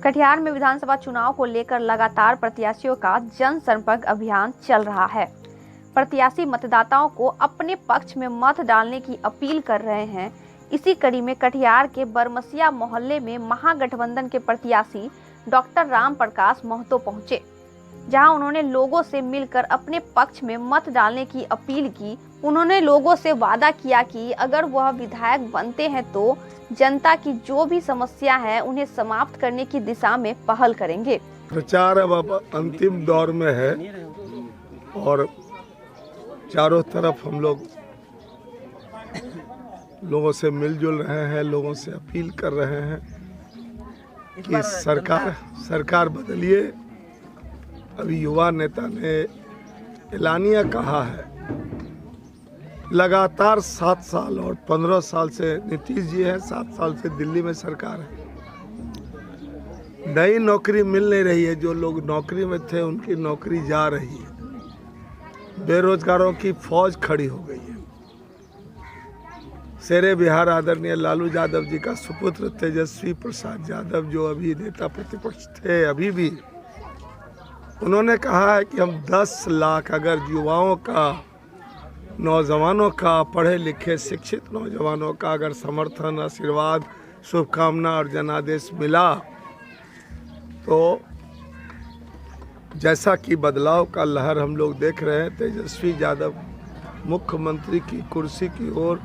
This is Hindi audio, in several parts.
कटिहार में विधानसभा चुनाव को लेकर लगातार प्रत्याशियों का जनसंपर्क अभियान चल रहा है। प्रत्याशी मतदाताओं को अपने पक्ष में मत डालने की अपील कर रहे हैं। इसी कड़ी में कटिहार के बरमसिया मोहल्ले में महागठबंधन के प्रत्याशी डॉक्टर राम प्रकाश महतो पहुंचे, जहां उन्होंने लोगों से मिलकर अपने पक्ष में मत डालने की अपील की। उन्होंने लोगों से वादा किया कि अगर वह विधायक बनते हैं तो जनता की जो भी समस्या है उन्हें समाप्त करने की दिशा में पहल करेंगे। प्रचार अब अंतिम दौर में है और चारों तरफ हम लोगों से मिलजुल रहे हैं, लोगों से अपील कर रहे हैं कि सरकार बदलिए। अभी युवा नेता ने एलानिया कहा है, लगातार 7 साल और 15 साल से नीतीश जी है, 7 साल से दिल्ली में सरकार है, नई नौकरी मिल नहीं रही है। जो लोग नौकरी में थे उनकी नौकरी जा रही है, बेरोजगारों की फौज खड़ी हो गई है। शेरे बिहार आदरणीय लालू यादव जी का सुपुत्र तेजस्वी प्रसाद यादव, जो अभी नेता प्रतिपक्ष थे, अभी भी उन्होंने कहा है कि हम 10 लाख अगर युवाओं का, नौजवानों का, पढ़े लिखे शिक्षित नौजवानों का अगर समर्थन, आशीर्वाद, शुभकामना और जनादेश मिला तो जैसा कि बदलाव का लहर हम लोग देख रहे हैं, तेजस्वी यादव मुख्यमंत्री की कुर्सी की ओर,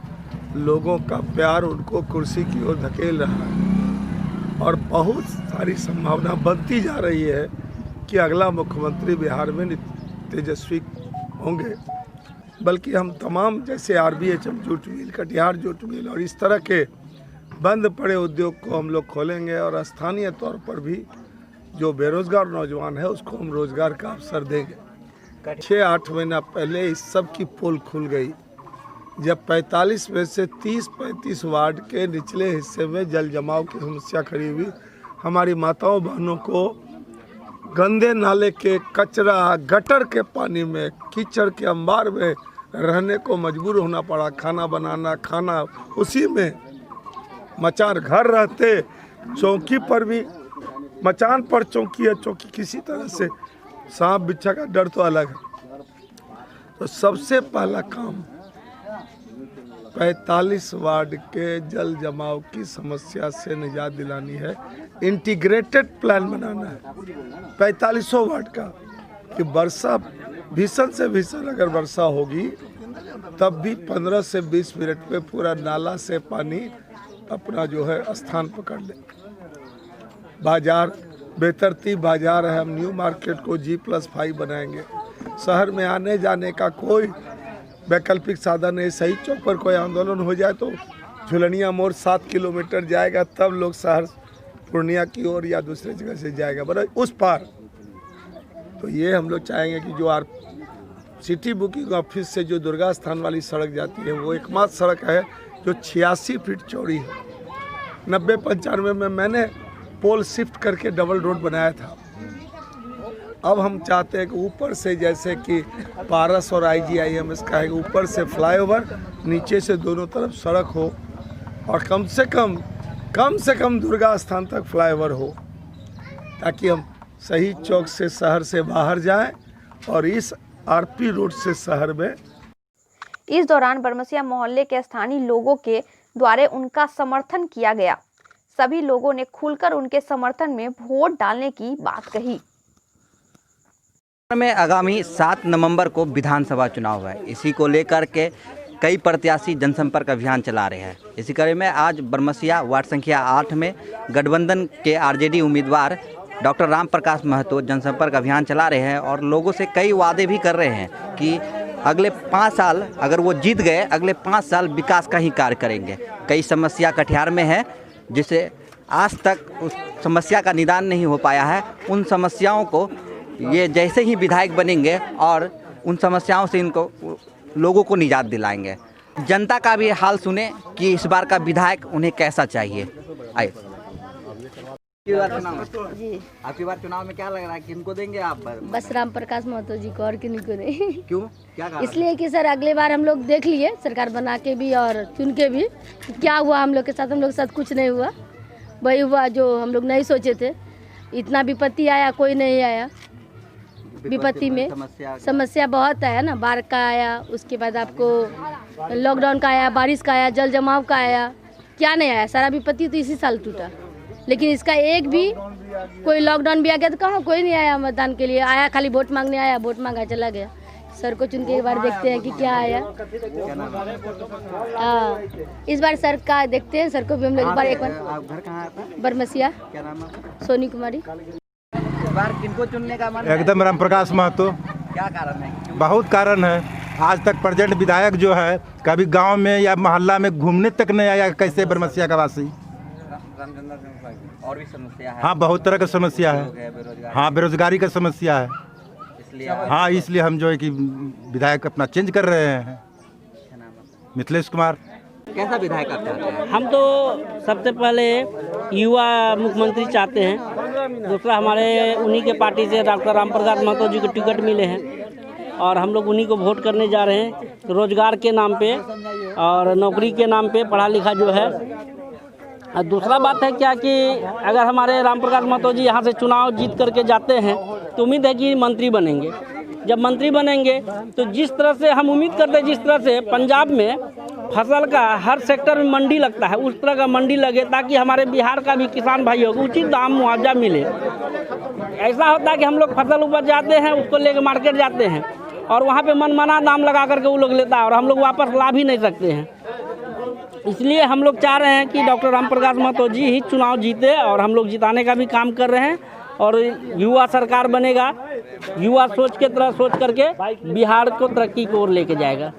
लोगों का प्यार उनको कुर्सी की ओर धकेल रहा है और बहुत सारी संभावना बनती जा रही है कि अगला मुख्यमंत्री बिहार में तेजस्वी होंगे। बल्कि हम तमाम जैसे RBHM jute mill, Katihar jute mill और इस तरह के बंद पड़े उद्योग को हम लोग खोलेंगे और स्थानीय तौर पर भी जो बेरोजगार नौजवान है उसको हम रोजगार का अवसर देंगे। 6-8 महीना पहले इस सब की पोल खुल गई, जब 45 में से 30-35 वार्ड के निचले हिस्से में जल जमाव की समस्या खड़ी हुई। हमारी माताओं बहनों को गंदे नाले के कचरा, गटर के पानी में, कीचड़ के अंबार में रहने को मजबूर होना पड़ा। खाना बनाना, खाना उसी में, मचान घर रहते, चौकी पर भी, मचान पर चौकी है, चौकी किसी तरह से, सांप बिच्छा का डर तो अलग है। तो सबसे पहला काम 45 वार्ड के जल जमाव की समस्या से निजात दिलानी है। इंटीग्रेटेड प्लान बनाना है 45 वार्ड का कि वर्षा भीषण से भीषण अगर वर्षा होगी तब भी 15 से 20 मिनट में पूरा नाला से पानी अपना जो है स्थान पकड़ ले। बाजार, बेतरतीब बाजार है, हम न्यू मार्केट को G+5 बनाएंगे। शहर में आने जाने का कोई वैकल्पिक साधन है। सही चौक पर कोई आंदोलन हो जाए तो झुलनिया मोड़ 7 किलोमीटर जाएगा, तब लोग शहर पूर्णिया की ओर या दूसरे जगह से जाएगा, बड़ा उस पार। तो ये हम लोग चाहेंगे कि जो सिटी बुकिंग ऑफिस से जो दुर्गा स्थान वाली सड़क जाती है वो एकमात्र सड़क है जो 86 फीट चौड़ी है। 90-95 में मैंने पोल शिफ्ट करके डबल रोड बनाया था। अब हम चाहते हैं कि ऊपर से, जैसे कि पारस और IGIMS का है, ऊपर से फ्लाईओवर, नीचे से दोनों तरफ सड़क हो और कम से कम दुर्गा स्थान तक फ्लाईओवर हो, ताकि हम सही चौक से शहर से बाहर जाएं और इस RP रोड से शहर में। इस दौरान बरमसिया मोहल्ले के स्थानीय लोगों के द्वारा उनका समर्थन किया गया। सभी लोगों ने खुलकर उनके समर्थन में वोट डालने की बात कही। में आगामी 7 नवंबर को विधानसभा चुनाव है। इसी को लेकर के कई प्रत्याशी जनसंपर्क अभियान चला रहे हैं। इसी कड़ी में आज बरमसिया वार्ड संख्या 8 में गठबंधन के RJD उम्मीदवार डॉक्टर राम प्रकाश महतो जनसंपर्क अभियान चला रहे हैं और लोगों से कई वादे भी कर रहे हैं कि अगले 5 साल अगर वो जीत गए, अगले 5 साल विकास का ही कार्य करेंगे। कई समस्या कटिहार में है जिसे आज तक उस समस्या का निदान नहीं हो पाया है। उन समस्याओं को ये जैसे ही विधायक बनेंगे और उन समस्याओं से इनको लोगों को निजात दिलाएंगे। जनता का भी हाल सुने कि इस बार का विधायक उन्हें कैसा चाहिए। आइए, आपकी बार चुनाव में क्या लग रहा है, किनको देंगे आप? बस राम प्रकाश महतो जी को, और किन्हीं को नहीं। क्यों, क्या कारण? इसलिए कि सर अगले बार हम लोग देख लिए सरकार बना के भी और चुन के भी, क्या हुआ हम लोग के साथ, हम लोग के साथ कुछ नहीं हुआ। वही हुआ जो हम लोग नहीं सोचे थे। इतना विपत्ति आया, कोई नहीं आया। विपत्ति में समस्या बहुत है ना, बाढ़ का आया, उसके बाद आपको लॉकडाउन का आया, बारिश का आया, जल जमाव का आया, क्या नहीं आया। सारा विपत्ति तो इसी साल टूटा, लेकिन इसका एक भी कोई लॉकडाउन भी आ गया तो कहाँ कोई नहीं आया मतदान के लिए। आया खाली वोट मांगने आया, वोट मांगा चला गया। सर को चुन के एक बार देखते हैं कि क्या आया। हाँ, इस बार सर का देखते हैं, सर को भी हम लोग एक बार घर कहाँ है? बरमसिया। क्या नाम है? सोनी कुमारी। इस बार किनको चुनने का मन है? एकदम रामप्रकाश महतो। क्या कारण है? बहुत बहुत कारण है। आज तक प्रेजेंट विधायक जो है कभी गांव में या मोहल्ला में घूमने तक नहीं आया। कैसे बरमसिया का वासी? और भी समस्या है? हाँ, बहुत तरह का समस्या है। बेरोजगार। हाँ, बेरोजगारी का समस्या है। इसलिए हाँ, इसलिए हम जो है कि विधायक अपना चेंज कर रहे हैं। मिथिलेश कुमार। कैसा विधायक आप चाहते हैं? हम तो सबसे पहले युवा मुख्यमंत्री चाहते हैं। दूसरा, हमारे उन्हीं के पार्टी से डॉक्टर रामप्रकाश महतो जी को टिकट मिले हैं और हम लोग उन्हीं को वोट करने जा रहे हैं, रोजगार के नाम पे और नौकरी के नाम पे, पढ़ा लिखा जो है। और दूसरा बात है क्या कि अगर हमारे रामप्रकाश महतो जी यहाँ से चुनाव जीत करके जाते हैं तो उम्मीद है कि मंत्री बनेंगे। जब मंत्री बनेंगे तो जिस तरह से हम उम्मीद करते हैं, जिस तरह से पंजाब में फसल का हर सेक्टर में मंडी लगता है, उस तरह का मंडी लगे ताकि हमारे बिहार का भी किसान भाइयों को उचित दाम मुआवजा मिले। ऐसा होता है कि हम लोग फसल उपज जाते हैं, उसको लेकर मार्केट जाते हैं और वहाँ पे मनमाना दाम लगा करके वो लोग लेता है और हम लोग वापस ला भी नहीं सकते हैं। इसलिए हम लोग चाह रहे हैं कि डॉक्टर रामप्रकाश महतो जी ही चुनाव जीते और हम लोग जिताने का भी काम कर रहे हैं और युवा सरकार बनेगा। युवा सोच के तरह सोच करके बिहार को तरक्की की ओर लेके जाएगा।